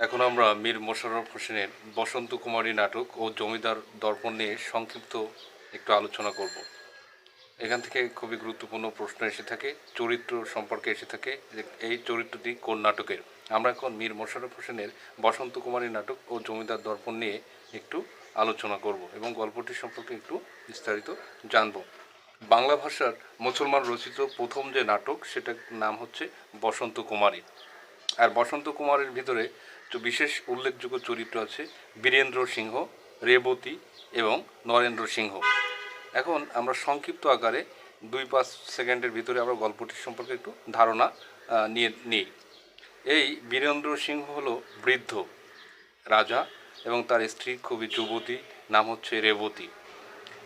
এখন আমরা মীর মোশাররফ হোসেনের বসন্ত কুমারী নাটক ও জমিদার দর্পণ নিয়ে সংক্ষিপ্ত একটু আলোচনা করব। এখান থেকে খুবই গুরুত্বপূর্ণ প্রশ্ন এসে থাকে, চরিত্র সম্পর্কে এসে থাকে যে এই চরিত্রটি কোন নাটকের। আমরা এখন মীর মোশাররফ হোসেনের বসন্ত কুমারী নাটক ও জমিদার দর্পণ নিয়ে একটু আলোচনা করব এবং গল্পটি সম্পর্কে একটু বিস্তারিত জানব। বাংলা ভাষার মুসলমান রচিত প্রথম যে নাটক সেটার নাম হচ্ছে বসন্ত কুমারী। আর বসন্ত কুমারের ভিতরে তো বিশেষ উল্লেখযোগ্য চরিত্র আছে বীরেন্দ্র সিংহ, রেবতী এবং নরেন্দ্র সিংহ। এখন আমরা সংক্ষিপ্ত আকারে 2-5 সেকেন্ডের ভিতরে আমরা গল্পটির সম্পর্কে একটু ধারণা নিয়ে নিই। এই বীরেন্দ্র সিংহ হলো বৃদ্ধ রাজা এবং তার স্ত্রী খুবই যুবতী, নাম হচ্ছে রেবতী।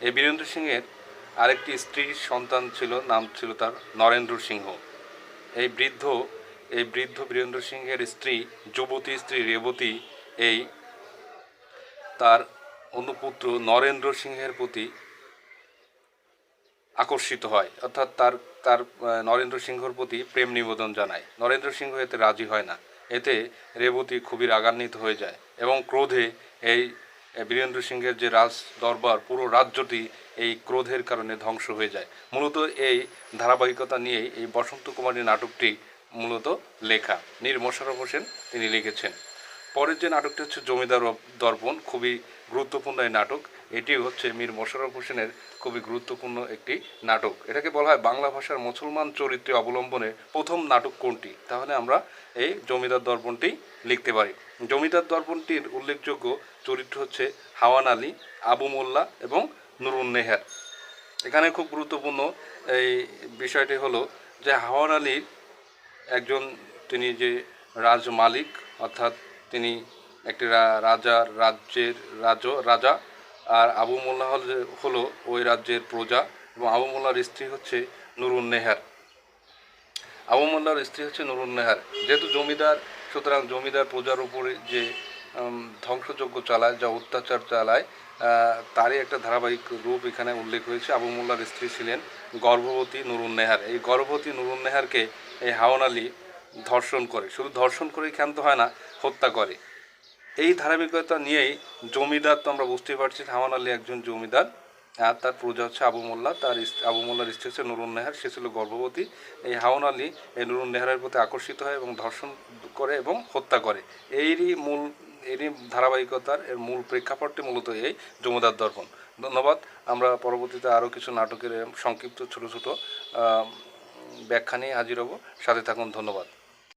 এই বীরেন্দ্র সিংহের আরেকটি স্ত্রীর সন্তান ছিল, নাম ছিল তার নরেন্দ্র সিংহ। এই বৃদ্ধ বীরেন্দ্র সিংহের স্ত্রী, যুবতী স্ত্রী রেবতী এই তার অনুপুত্র নরেন্দ্র সিংহের প্রতি আকর্ষিত হয়, অর্থাৎ তার তার নরেন্দ্র সিংহর প্রতি প্রেম নিবেদন জানায়। নরেন্দ্র সিংহ এতে রাজি হয় না। এতে রেবতী খুবই রাগান্বিত হয়ে যায় এবং ক্রোধে এই বীরেন্দ্র সিংহের যে রাজ দরবার, পুরো রাজ্যটি এই ক্রোধের কারণে ধ্বংস হয়ে যায়। মূলত এই ধারাবাহিকতা নিয়েই এই বসন্ত কুমারী নাটকটি মূলত লেখা। মীর মোশাররফ হোসেন তিনি লিখেছেন। পরের যে নাটকটি হচ্ছে জমিদার দর্পণ, খুবই গুরুত্বপূর্ণ এই নাটক। এটি হচ্ছে মীর মোশাররফ হোসেনের খুবই গুরুত্বপূর্ণ একটি নাটক। এটাকে বলা হয় বাংলা ভাষার মুসলমান চরিত্রে অবলম্বনে প্রথম নাটক কোনটি? তাহলে আমরা এই জমিদার দর্পণটি লিখতে পারি। জমিদার দর্পণটির উল্লেখযোগ্য চরিত্র হচ্ছে হাওয়ান আলী, আবু মোল্লা এবং নুরুন্নেহার। এখানে খুব গুরুত্বপূর্ণ এই বিষয়টি হলো যে হাওয়ান আলীর একজন, তিনি যে রাজমালিক, অর্থাৎ তিনি একটি রাজ্যের রাজা। আর আবু মোল্লা হলো ওই রাজ্যের প্রজা এবং আবু মোল্লার স্ত্রী হচ্ছে নুরুন্নেহার। নুরুন্নেহার যেহেতু জমিদার, সুতরাং জমিদার প্রজার উপরে যে ধ্বংসযজ্ঞ চালায়, যা অত্যাচার চালায়, তারই একটা ধারাবাহিক রূপ এখানে উল্লেখ হয়েছে। আবু মোল্লার স্ত্রী ছিলেন গর্ভবতী নুরুন্নেহার। এই গর্ভবতী নুরুন্নেহারকে এই হাওয়ান আলী ধর্ষণ করে, শুধু ধর্ষণ করেই ক্ষান্ত হয় না, হত্যা করে। এই ধারাবাহিকতা নিয়েই জমিদার, তো আমরা বুঝতেই পারছি হাওয়ান আলী একজন জমিদার, আর তার প্রজা হচ্ছে আবু মোল্লা। আবু মোল্লার স্ত্রী হচ্ছে নুরুন্নেহার, সে ছিল গর্ভবতী। এই হাওয়ান আলী এই নুরুন্নেহারের প্রতি আকর্ষিত হয় এবং ধর্ষণ করে এবং হত্যা করে। এরই ধারাবাহিকতার মূল প্রেক্ষাপটটি মূলত এই জমিদার দর্পণ। ধন্যবাদ। আমরা পরবর্তীতে আরও কিছু নাটকের সংক্ষিপ্ত ছোট ছোট ব্যাখ্যা নিয়ে হাজির হব। সাথে থাকুন। ধন্যবাদ।